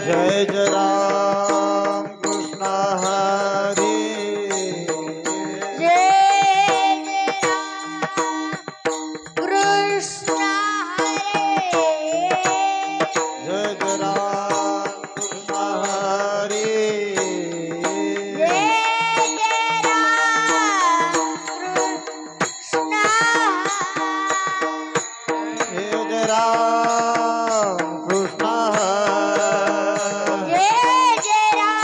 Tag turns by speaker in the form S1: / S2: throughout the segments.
S1: जय जय राम कृष्ण हरी
S2: जय जय राम कृष्ण हरे
S1: जय जय राम कृष्ण हरी
S2: जय जय राम कृष्ण
S1: जय जय राम कृष्ण हरी
S2: जय जय राम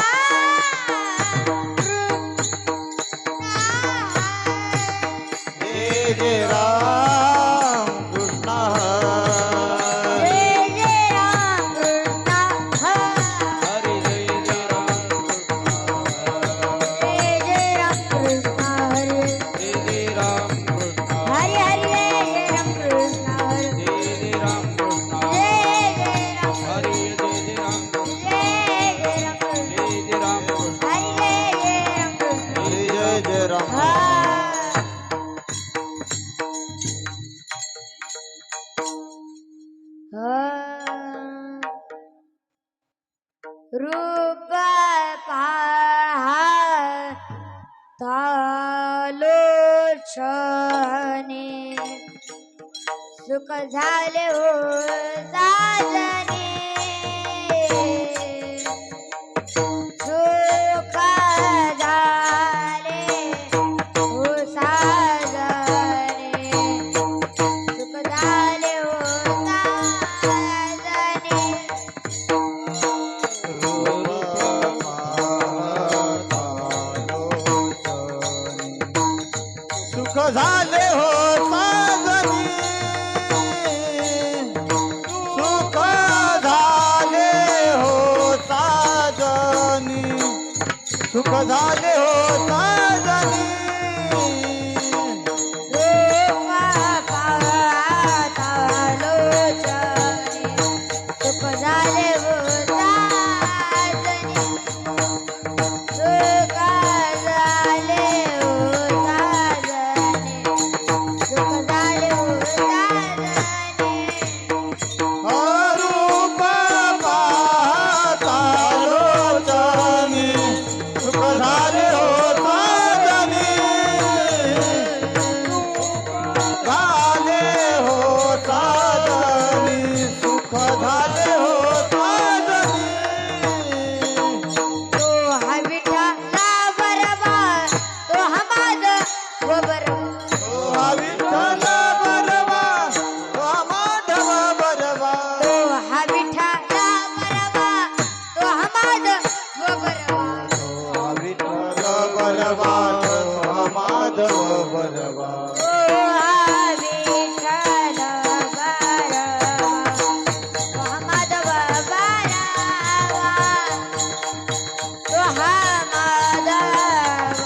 S1: जय जय राम कृष्ण हरी
S2: जय जय राम कृष्ण
S1: हरी जय जय राम कृष्ण
S2: जय जय राम कृष्ण हरे
S1: जय जय राम कृष्ण
S2: हरे हरे राम कृष्ण
S1: जय जय राम
S2: जय जय राम
S1: हरी जय जय राम
S2: जय जय राम
S1: जय जय राम
S2: हरे जय
S1: जय
S2: राम
S1: जय राम
S2: रूप तालोचने सुख झाले हो साजने सुख झाले हो साजने सुख झाले हो साजने
S1: सुख झाले हो साजनी सुख झाले हो साजनी सुख झाले हो साजनी
S2: सुख झाले हो साजनी सुख झाले हो साजनी सुख झाले हो साजनी
S1: रूप पाहता लोचनी सुख झाले हो साजनी झाले हो साजनी सुख झाले हो साजनी
S2: तो हा विठ्ठला बरवा तो हा माधव बरवा
S1: विठ्ठल बरवा वा माधव बरवा
S2: तो हा विठ्ठला बरवा तो हा माधव बरवा
S1: विठ्ठल बरवा माधव बरवा
S2: तो हा विठ्ठल बरवा तो हा माधव बरवा तो हा माधव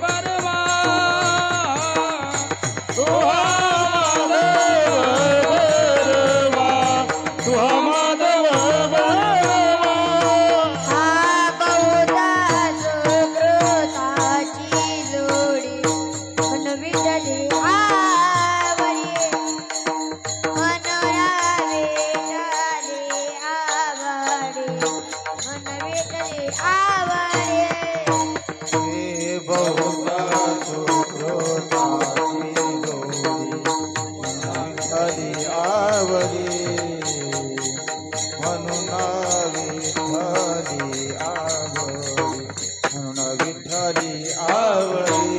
S2: बरवा
S3: माधव बरवा
S2: हा बहुधा सुकृताची जोडी मन विठ्ठली आवडी मनोरा विठ्ठली आवडी मन विठ्ठली आवडी
S1: हे बहुधा सुकृताची जोडी विठ्ठली आवडी म्हणून विठ्ठली आवडी म्हणून विठ्ठली आवडी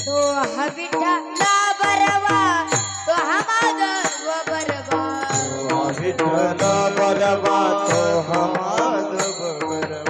S2: तो हा विठ्ठला बरवा तो हा माधव बरवा
S1: विठ्ठल बरवा तो हा माधव बरवा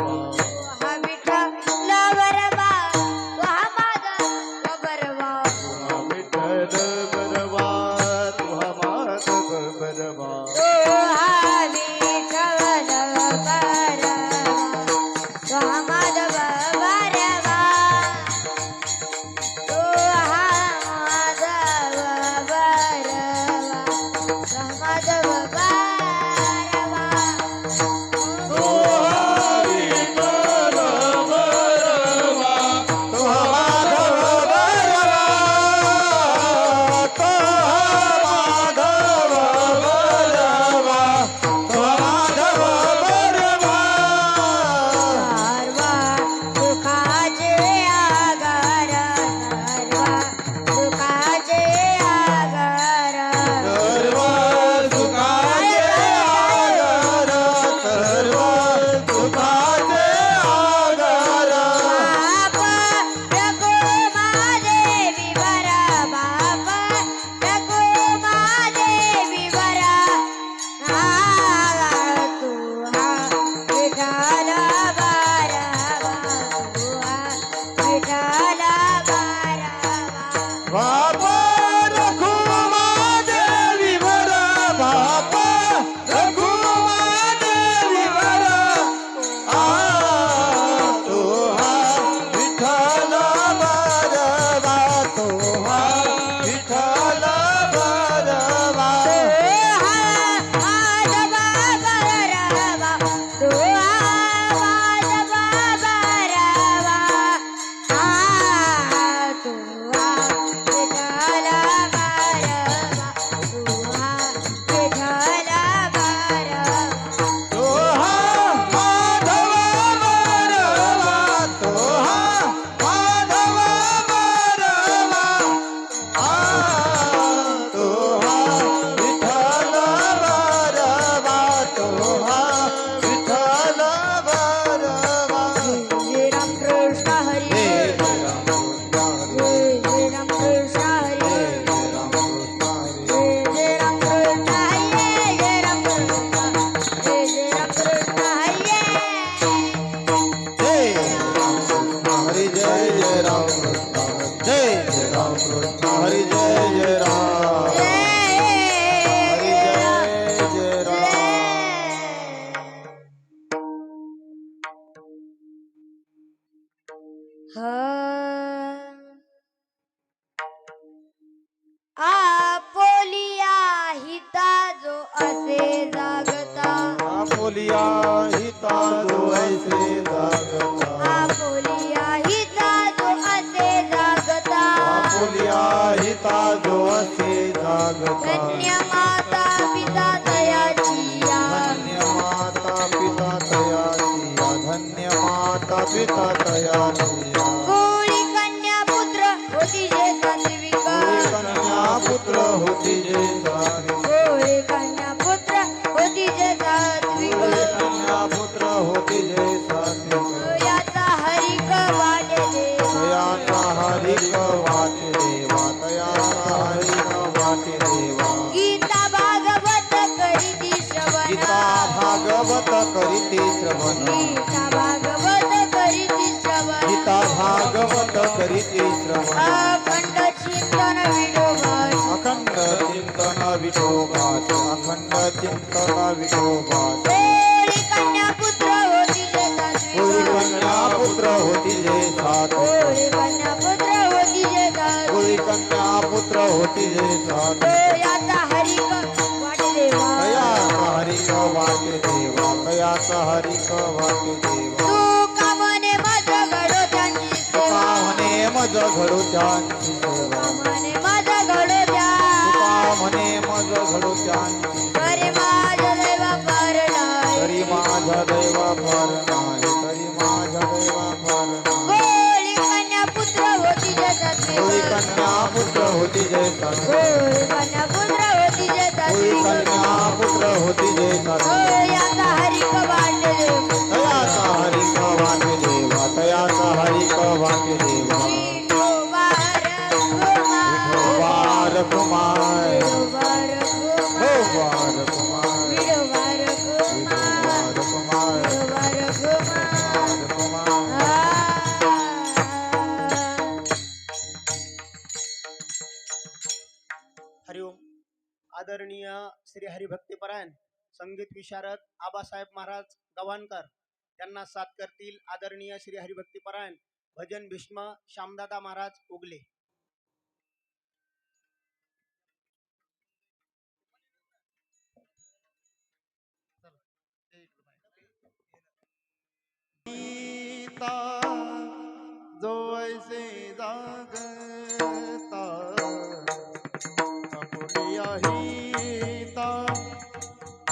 S2: आपोलिया हिता जो असे जागता
S1: आपुलिया हिता जो ऐसे जागता
S2: आपोलिया हिता जो असे जागता
S1: आपुलिया हिता जो असे जागता
S2: धन्य माता पिता तयाचिया
S1: धन्य माता पिता तयाचिया धन्य माता पिता तयाचिया
S2: गोळी कन्या पुत्र होती जे सात्विका
S1: कन्या पुत्र होती जे सात्विक
S2: गोळी कन्या पुत्र होती जे सात्विका
S1: कन्या पुत्र होती जे सात्विक
S2: याचा हरिक वाटे देवा
S1: तयाचा हरिक वाटे देवा तयाचा हरिक वाटे देवा
S2: गीता भागवत करीती श्रवण
S1: गीता भागवत करीते श्रवण
S2: गीता भागवत करीती श्रवण
S1: गीता भागवत करीते श्रवण
S2: अखंड चिंतन विडोबास
S1: अखंड चिंतन विठोबाच अखंड चिंतन विठोबाच
S2: गोळी कन्या पुत्र होती जे
S1: होळी
S2: सात्विका
S1: कन्या पुत्र होती जे सात्विक
S2: गोळी कन्या पुत्र होती जे सात्विका
S1: होळी कन्या पुत्र होती जे सात्विक
S2: याचा हरिक वाटे देवा
S1: तयाचा हरिक वाटे देवा तयाचा हरिक वाटे देवा
S2: तू कामने मज घडो त्यांची सेवा
S1: तुका म्हणे मज घडो त्यांची सेवा
S2: कामने मज घडो त्या
S1: तुका म्हणे मज घडो त्यांची
S2: अरे माझ देवा परणाय
S1: तरी माझा दैवा फार नाही तरी माझा दैवा फार नाही
S2: गोळी कन्या पुत्र होती जे
S1: होळी
S2: सात्विका
S1: कन्या पुत्र होती जय सात्विक
S2: गोळी कन्या पुत्र होती जे
S1: होळी
S2: सात्विका
S1: कन्या पुत्र होती जय सात्विक
S2: याचा हरिक वाटे देवा
S1: तयाचा हरिक वाटे देवा तयाचा हरिक वाटे देवा
S2: विठोबार कुमार
S1: वार कुमार
S2: विठोबार
S1: हो
S2: कुमार
S1: वार कुमार
S2: विठोबार कुमार
S1: वार कुमार
S2: विठोबार कुमार
S1: वार कुमार
S4: हरिओम. आदरणीय श्री हरिभक्तीपरायण संगीत विशारद आबासाहेब महाराज गव्हाणकर यांना साथ करतील आदरणीय श्री हरिभक्तीपरायण भजन भीष्म श्यामदादा महाराज उगले.
S1: गीता जो ऐसे जागता आपुलिया हिता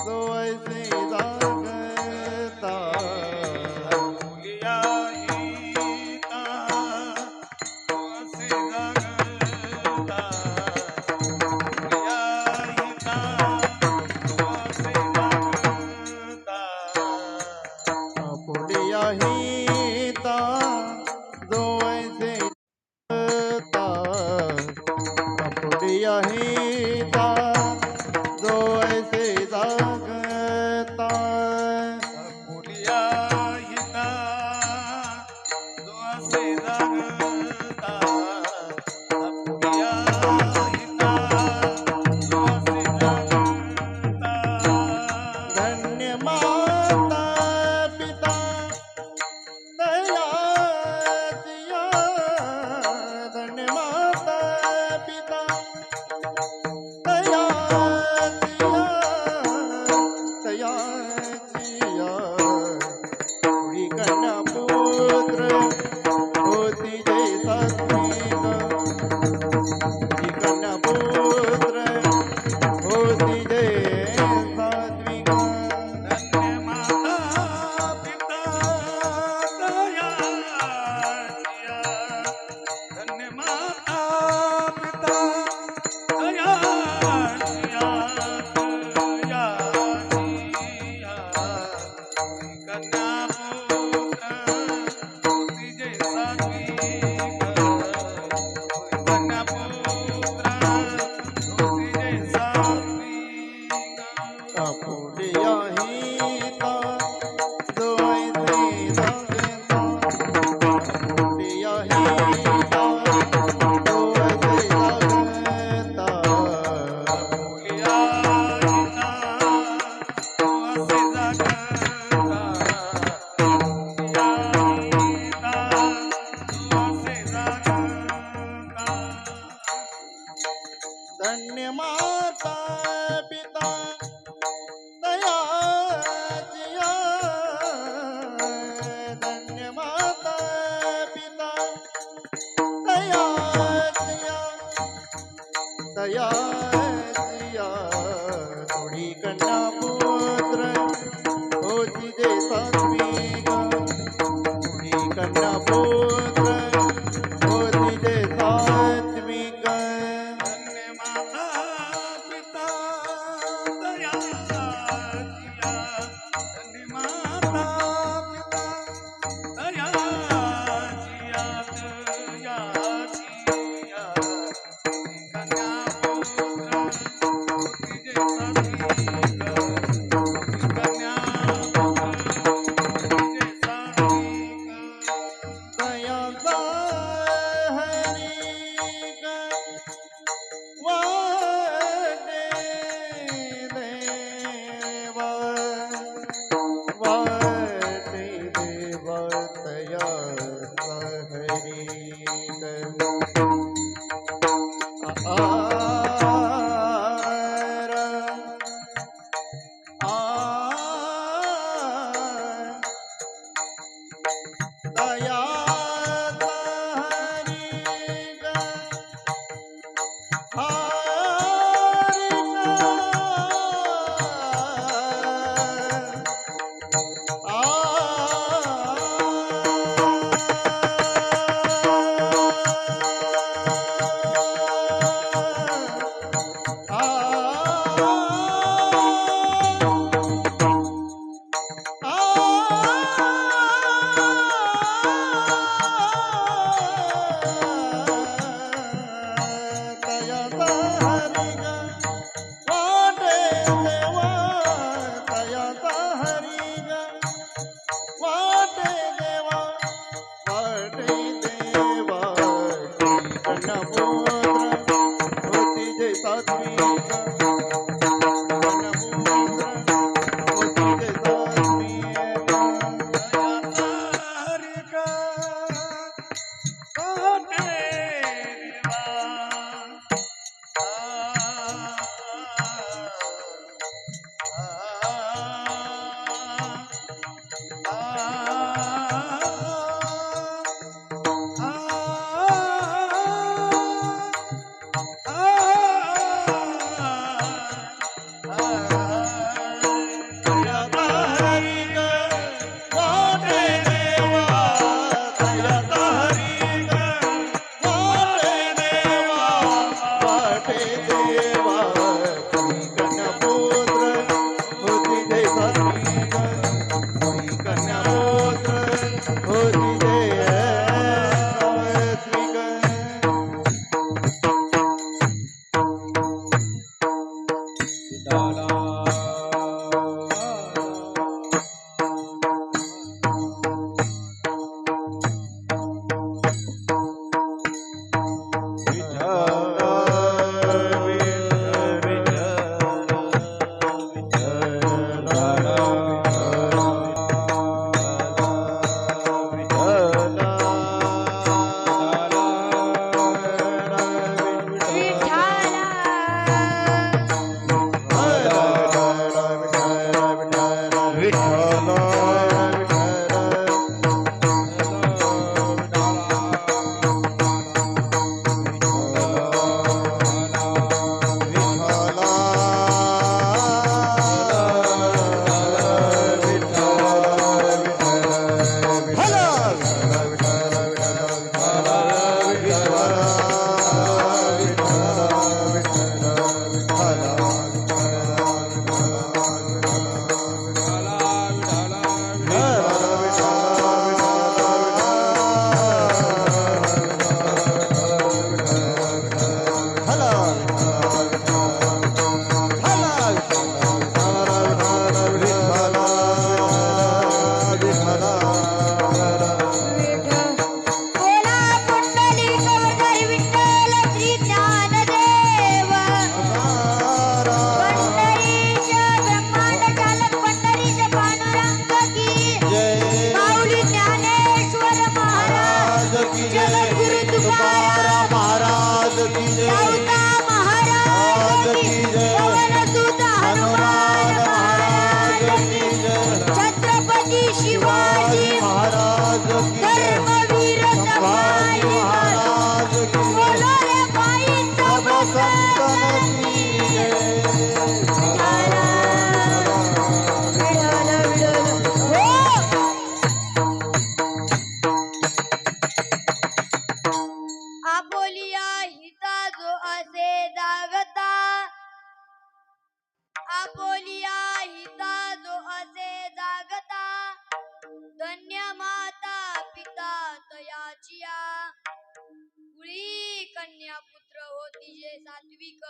S1: जो ऐसे जागता आपुलिया हिता जो ऐसे जागता आपुलिया हिता जो ऐसे जागता आपुलिया हिता जो ऐसे जागता आपुलिया हिता जो ऐसे जागता आपुलिया हिता जो ऐसे जागता आपुलिया हिता जो ऐसे जागता धन्य माता पिता दयाचिया धन्य माता पिता दयाचिया होळी कन्या पुत्र होती जय सात्विका होळी कन्या पुत्र होती जय सात्विका धन्य माता पिता दयाचिया धन्य माता पिता दयाचिया दयाचिया कन्या पुत्र होती जय सात्विका कन्या पुत्र होती जय सात्विका आपुलिया हिता जो ऐसे जागता आपुलिया हिता जो ऐसे जागता आपुलिया हिता जो ऐसे जागता पुत्र होती जे सात्विक
S4: धन्य माता पिता दयाळूया धन्य माता पिता दयाळूया दयाळूया कन्या पुत्र होती जे सात्विक कन्या पुत्र होती जे सात्विक
S1: दयाचा हरी वाटे देवा वाटे देवा दयाचा हरी
S2: संताचिया कुळी कन्या पुत्र होती जे सात्विक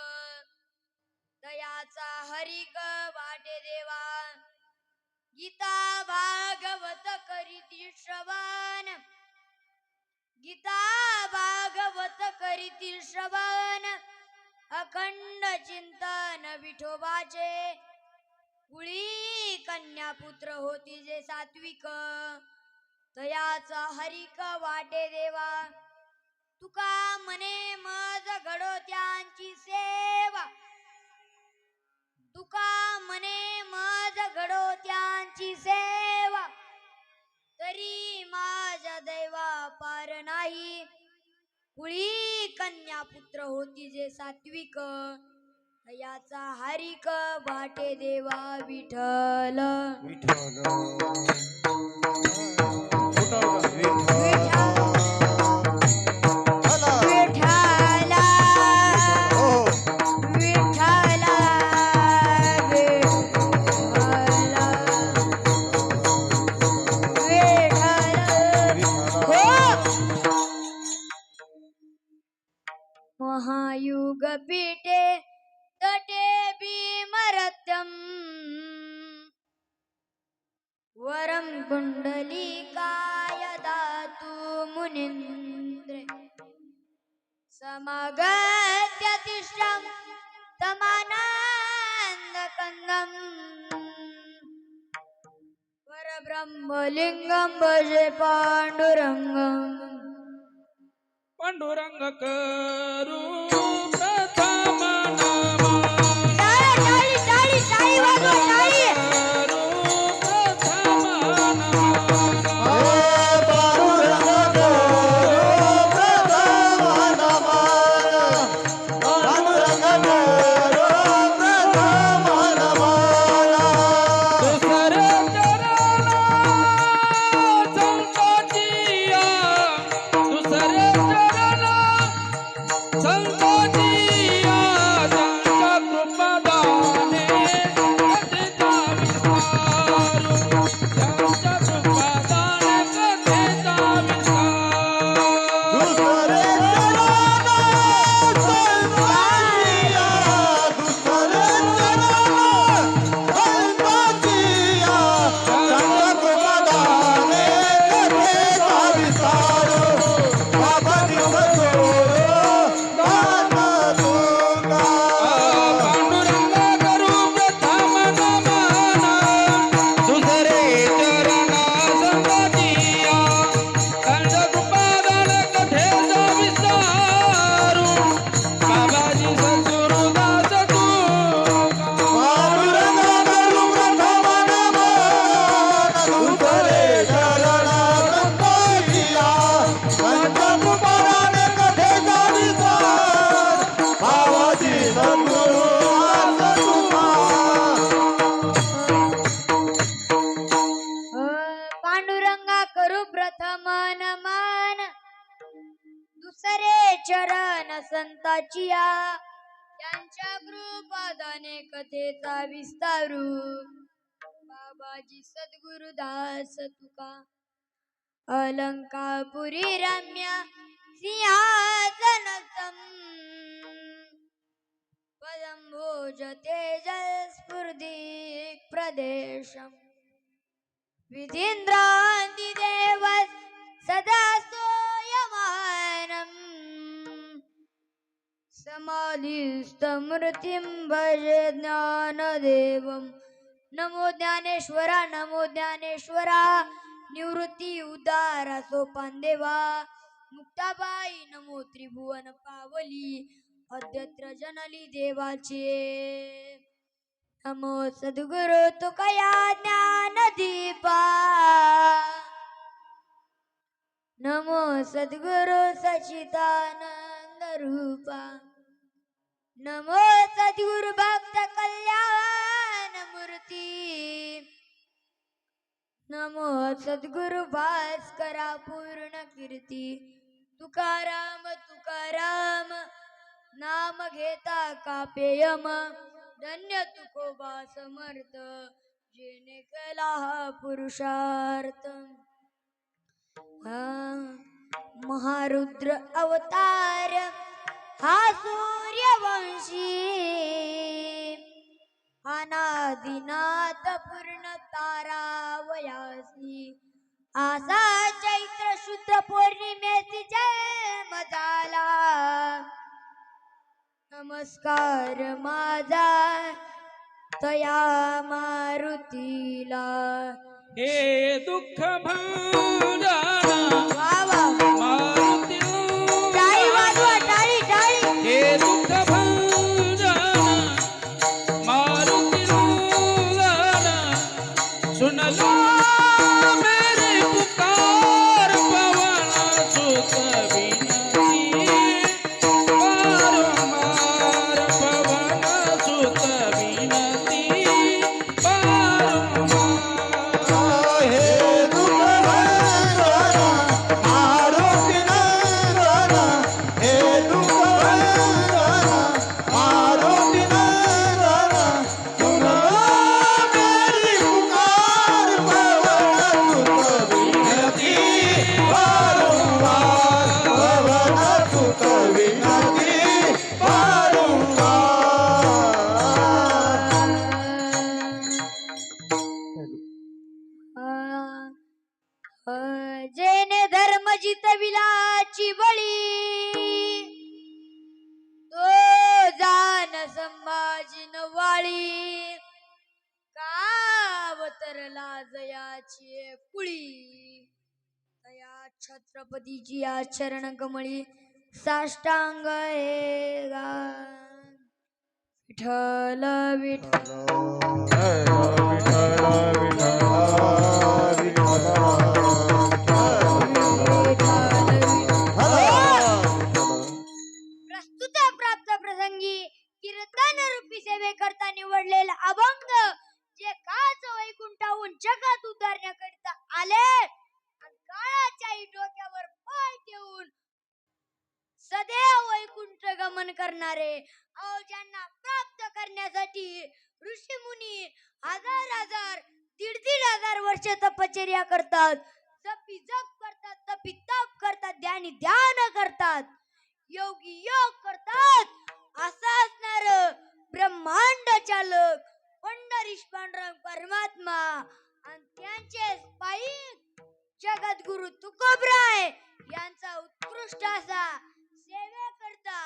S2: दयाचा हरिक वाटे देवा गीता भागवत करीती श्रवण गीता भागवत करीती श्रवण अखंड चिंतन विठोबाचे कुळी कन्या पुत्र होती जे सात्विक तयाचा हरिक वाटे देवा तुका मने मज घडो त्यांची सेवा तुका मने मज घडो त्यांची सेवा तरी माझ्या दैवा पार नाही कुळी कन्या पुत्र होती जे सात्विक याचा हरिक वाटे देवा विठ्ठल
S1: विठ्ठल विठ्ठल
S2: विठ्ठला
S1: हो
S2: विठ्ठला महायुग पीठे तटे भीमरत्यम वरम कुंडलिकाय दातु मुनीन्द्रे समागत्य तिष्ठं तमानन्दकन्दम् वरब्रह्मलिङ्गं भजे पाण्डुरङ्गम्
S3: पांडुरंग करू प्रथम नमन
S2: टाळी टाळी टाळी वाजवा टाळी
S3: करू प्रथम नमन
S1: पांडुरंग करो प्रथम नमन पांडुरंग करो प्रथम नमन
S3: दुसरे चरण संतोषिया दुसरे चरण संतोषिया त्यांच्या कृपादाने कथेचा विस्तारू त्यांच्या कृपादाने कथेचा विस्तारू
S1: दुसरे चरण संताचिया दुसरे चरण संताचिया चंद्रप्रभादाने कथेचा विस्तार बाबाजी सद्गुरू दाता तुका
S3: पांडुरंग करू प्रथम नमन दुसरे चरण संततिया त्यांच्या कृपादान कथेचा विस्तारू बाबाजी सद्गुरुदास तुका
S1: पांडुरंग करू प्रथम नमन दुसरे चरण संताचिया चंद्रप्रभादाने कथेचा विस्तार बाबाजी सद्गुरू दाता तुका
S2: पांडुरंगा करू प्रथम नमन दुसरे चरण संताचिया त्यांच्या कृपादाने कथेचा विस्तारू बाबाजी सद्गुरुदास तुका अलंकापुरी रम्य सिंहासनस्थं पदं भोजते जलस्फुर्दिक् प्रदेशम् विधीन्द्रान्तिदेव सदा स्तूयमानम् समाधिस्थमूर्तिं भजे ज्ञानदेवम् नमो ज्ञानेश्वरा निवृत्ती उदारा सोपान देवा मुक्ताबाई नमो त्रिभुवन पावली अद्यत्र जनली देवाचे नमो सद्गुरु तुकया ज्ञानदीपा नमो सद्गुरु सच्चिदानंद रूपा नमो सद्गुरु भक्त कल्याण मूर्ती नमो सद्गुरु भास्करा पूर्ण कीर्ती तुकाराम तुकाराम नाम घेता कापेयम धन्य तुकोबा समर्थ जेने केला हा पुरुषार्थ महारुद्र अवतार हा सूर्यवंशी अनादिनाथ पूर्ण तारावयासी आसा चैत्र शुद्ध पौर्णिमेची जन्म झाला नमस्कार माझा तया मारुतीला
S3: हे दुःख भांजना
S2: वा वा
S3: मारुती
S2: टाळी वाजवा टाळी टाळी
S3: हे दुःख भांजना मारुती सुन लो मेरी पुकार पवन सुत विनती बारंबार पवन सुत विनती बारंबार
S1: हे दुःख भंजना मारुती नंदना हे दुःख भंजना मारुती नंदना सुन मेरी पुकार पवन सुत विनती वारंवार पवन सुत विनती वारंवार
S2: जेने धर्म जितविलाची बळी तो जान संभाजीन वाळी कावतरला जयाची कुळी तया छत्रपतीची आचरण कमळी साष्टांग हे गा विठ्ठल विठ्ठल प्रस्तुत प्राप्त प्रसंगी कीर्तन रूपी सेवे करता निवडलेला अभंग जे काच वैकुंठाहून जगात उतरण्याकरिता आले आणि काळाच्याही डोक्यावर पाय ठेवून सदैव वैकुंठ गमन करणारे अहो ज्यांना प्राप्त करण्यासाठी ऋषी मुनी हजार हजार दीड हजार वर्ष तपश्चर्या करतात जपी जप करतात तपी तप करतात ध्यानी ध्यान करतात योगी योग करतात असं असणार ब्रह्मांड चालक पंढरीश पांडुरंग परमात्मा आणि त्यांचे पायी जगद्गुरु तुकोबराय यांचा उत्कृष्ट असा सेवेकरता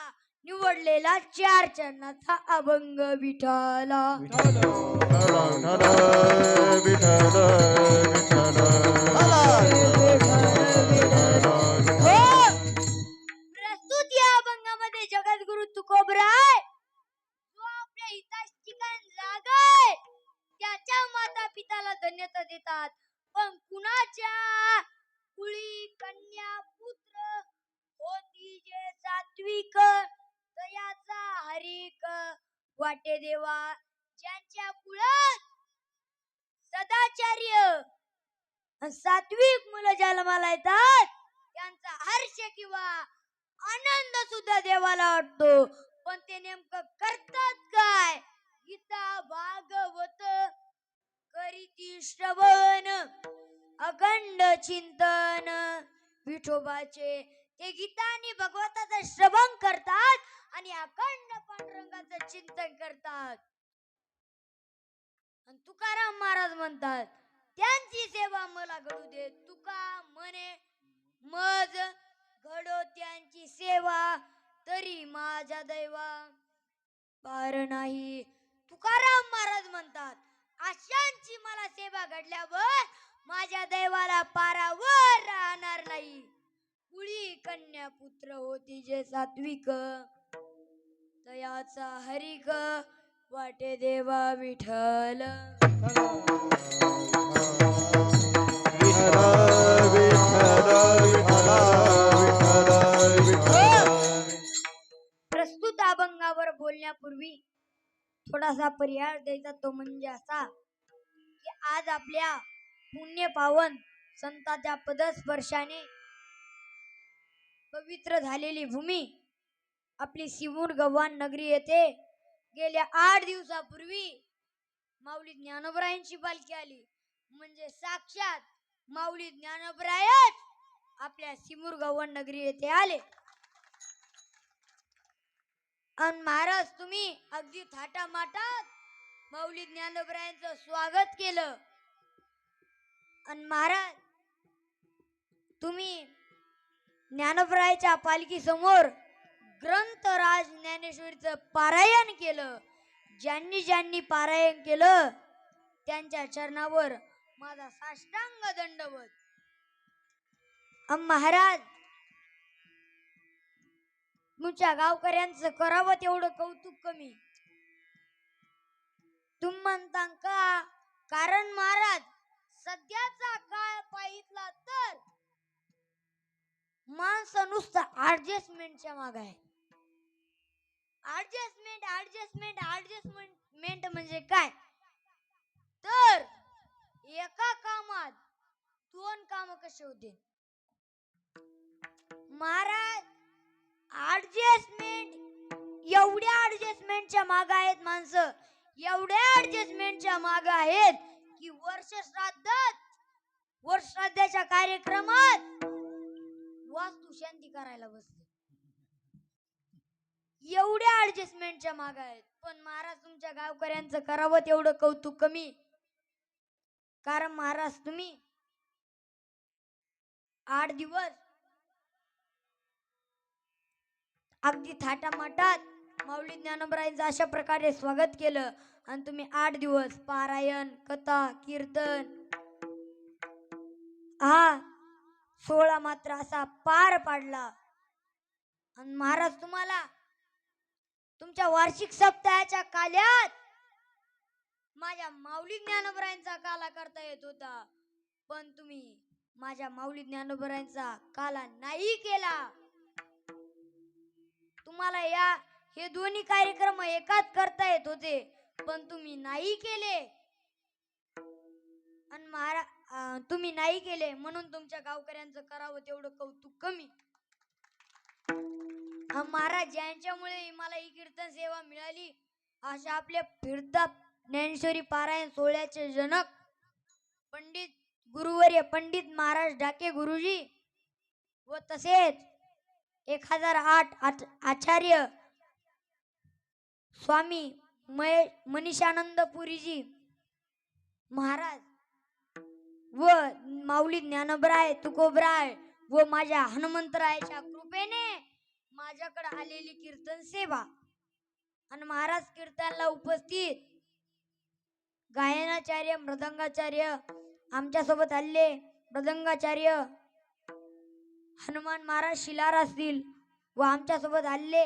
S2: निवडलेला चार चरणाचा अभंग विठ्ठला प्रस्तुत या अभंगामध्ये जगद्गुरु तुकोबराय जो आपल्या हितास ठिकाण जागाय त्याच्या माता पिताला धन्यता देतात पण कुणाच्या कुळी कन्या पुत्र होती जे सात्विक दयाचा हरिक वाटे देवा ज्यांच्या कुळात सदाचार्य आणि सात्विक मुलं जन्माला येतात त्यांचा हर्ष किंवा आनंद सुद्धा देवाला वाटतो पण ते नेमकं करतात काय गीता भागवत करीती श्रवण अखंड चिंतन विठोबाचे ते गीता आणि भगवताचं श्रवण करतात आणि अखंड पांडुरंगाचं चिंतन करतात आणि तुकाराम महाराज म्हणतात त्यांची सेवा मला घडू दे तुका म्हणे मज घडो त्यांची सेवा तरी माझ्या दैवा पार नाही तुकाराम महाराज म्हणतात अशांची मला सेवा घडल्यावर माझ्या दैवाला पारावर राहणार नाही कुळी कन्या पुत्र होती जे सात्विक तयाचा हरिक वाटे देवा विठ्ठल प्रस्तुत अभंगावर बोलण्यापूर्वी थोडासा पर्याय द्यायचा तो म्हणजे असा की आज आपल्या पुण्य पावन संतांच्या पदस्पर्शाने पवित्र झालेली भूमी आपली सिमूर गव्हाण नगरी येथे गेल्या 8 दिवसापूर्वी माऊली ज्ञानोबरायांची पालखी आली म्हणजे साक्षात माऊली ज्ञानोबरायच आपल्या सिमूर गव्हाण नगरी येथे आले. आणि महाराज तुम्ही अगदी थाटामाटात माऊली ज्ञानोबरायांचं स्वागत केलं. आणि महाराज तुम्ही ज्ञानोबरायाच्या पालखी समोर ग्रंथराज ज्ञानेश्वरीचं पारायण केलं. ज्यांनी ज्यांनी पारायण केलं त्यांच्या चरणावर माझा साष्टांग दंडवत. महाराज तुमच्या गावकऱ्यांचं करावं तेवढं कौतुक कमी. तुम्ही म्हणता का? कारण महाराज सध्याचा काळ पाहितला तर माणसं नुसतं ऍडजस्टमेंटच्या माग आहे. ऍडजस्टमेंट ऍडजस्टमेंट ऍडजस्टमेंट म्हणजे काय? तर एका कामात दोन काम कसे होते महाराज? ऍडजस्टमेंट, एवढ्या ऍडजस्टमेंटच्या माग आहेत माणसं, एवढ्या ऍडजस्टमेंटच्या माग आहेत की वर्षश्राद्धाच्या कार्यक्रमात वास्तू शांती करायला बसले. एवढ्या ऍडजस्टमेंटच्या माग आहेत. पण महाराज तुमच्या गावकऱ्यांचं करावं तेवढं कौतुक कमी. कारण महाराज तुम्ही 8 दिवस अगदी थाटामाटात माऊली ज्ञानोबरायांचं अशा प्रकारे स्वागत केलं. आणि तुम्ही 8 दिवस पारायण, कथा, कीर्तन हा 16 मात्र असा पार पाडला. आणि महाराज तुम्हाला तुमच्या वार्षिक सप्ताहाच्या काल्यात माझ्या माऊली ज्ञानोबरायांचा काला करता येत होता, पण तुम्ही माझ्या माऊली ज्ञानोबरायांचा काला नाही केला. तुम्हाला हे दोन्ही कार्यक्रम एकाच करता येत होते, पण तुम्ही नाही केले. आणि तुम्ही नाही केले म्हणून तुमच्या गावकऱ्यांचं करावं तेवढं कौतुक कमी. महाराज ज्यांच्यामुळे मला ही कीर्तन सेवा मिळाली अशा आपल्या फिरता ज्ञानेश्वरी पारायण सोहळ्याचे जनक पंडित गुरुवर्य पंडित महाराज डाके गुरुजी व तसेच 1008 आचार्य स्वामी मनीषानंद पुरीजी महाराज व माऊली ज्ञानोबराय तुकोबराय व माझ्या हनुमंतरायाच्या कृपेने माझ्याकडे आलेली कीर्तन सेवा. आणि महाराज कीर्तनला उपस्थित गायनाचार्य मृदंगाचार्य आमच्या सोबत आले. मृदंगाचार्य हनुमान महाराज शिलार असतील व आमच्या सोबत आले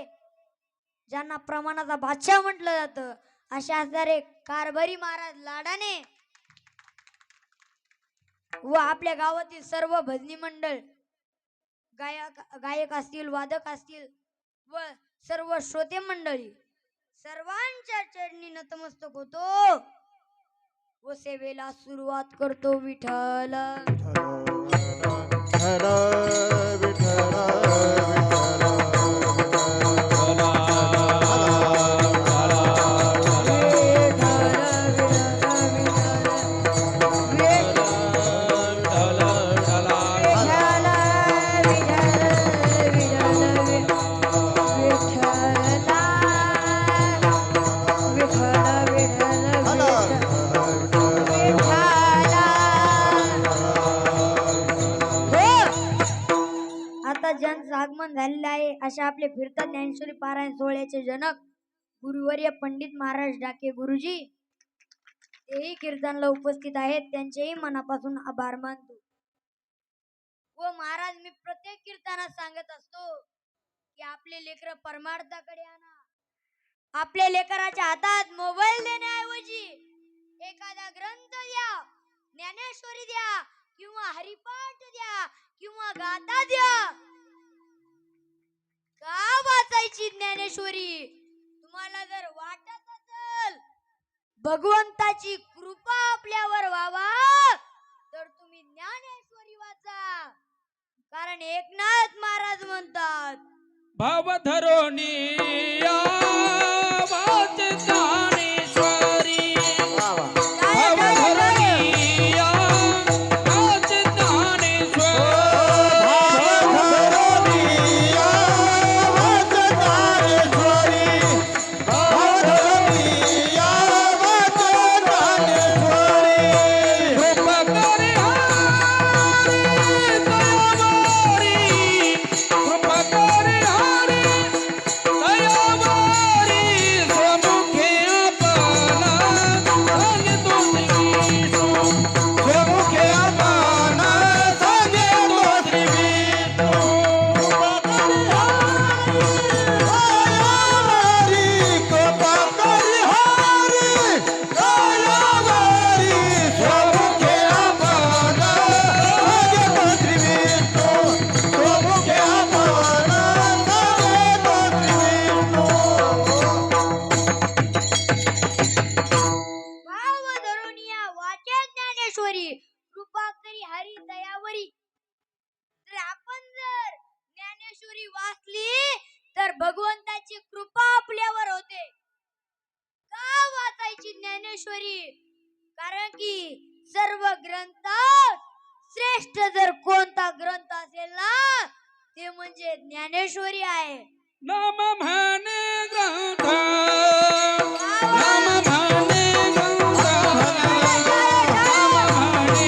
S2: ज्यांना प्रमाणाचा बादशाह म्हटलं जातं अशा असणारे कारभारी महाराज लाडाने व आपल्या गावातील सर्व भजनी मंडळ गायक असतील, वादक असतील व सर्व श्रोते मंडळी सर्वांच्या चरणी नतमस्तक होतो व सेवेला सुरुवात करतो. विठ्ठल ज्यांचं आगमन झालेलं आहे अशा आपले फिरता ज्ञानेश्वरी पारायण सोहळ्याचे जनक गुरुवर्य पंडित महाराज डाके गुरुजी तेही कीर्तनला उपस्थित आहेत. त्यांचेही मनापासून आभार मानतो. व महाराज मी प्रत्येक कीर्तनात सांगत असतो की आपले लेकर परमार्थाकडे आणा. आपल्या लेकराच्या हातात मोबाईल देण्याऐवजी एखादा ग्रंथ द्या, ज्ञानेश्वरी द्या किंवा हरिपाठ द्या किंवा गाथा द्या. का वाचायची ज्ञानेश्वरी? तुम्हाला जर वाटत असेल भगवंताची कृपा आपल्यावर व्हावा तर तुम्ही ज्ञानेश्वरी वाचा. कारण एकनाथ महाराज म्हणतात
S3: भाव धरोनी वाच ज्ञानेश्वरी, भाव धरोनी वाच ज्ञानेश्वरी,
S2: ज्ञानेश्वरी वाचली तर भगवंताची कृपा आपल्यावर होते. का वाचायची ज्ञानेश्वरी? कारण की सर्व ग्रंथात श्रेष्ठ जर कोणता ग्रंथ असेल ना ते म्हणजे ज्ञानेश्वरी आहे.
S3: नाम म्हणे ग्रंथ नाम म्हणे ग्रंथ नाम म्हणे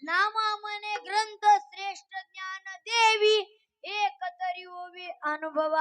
S2: नामा म्हणे ग्रंथ श्रेष्ठ ज्ञान देवी एक तरी ओवी अनुभवा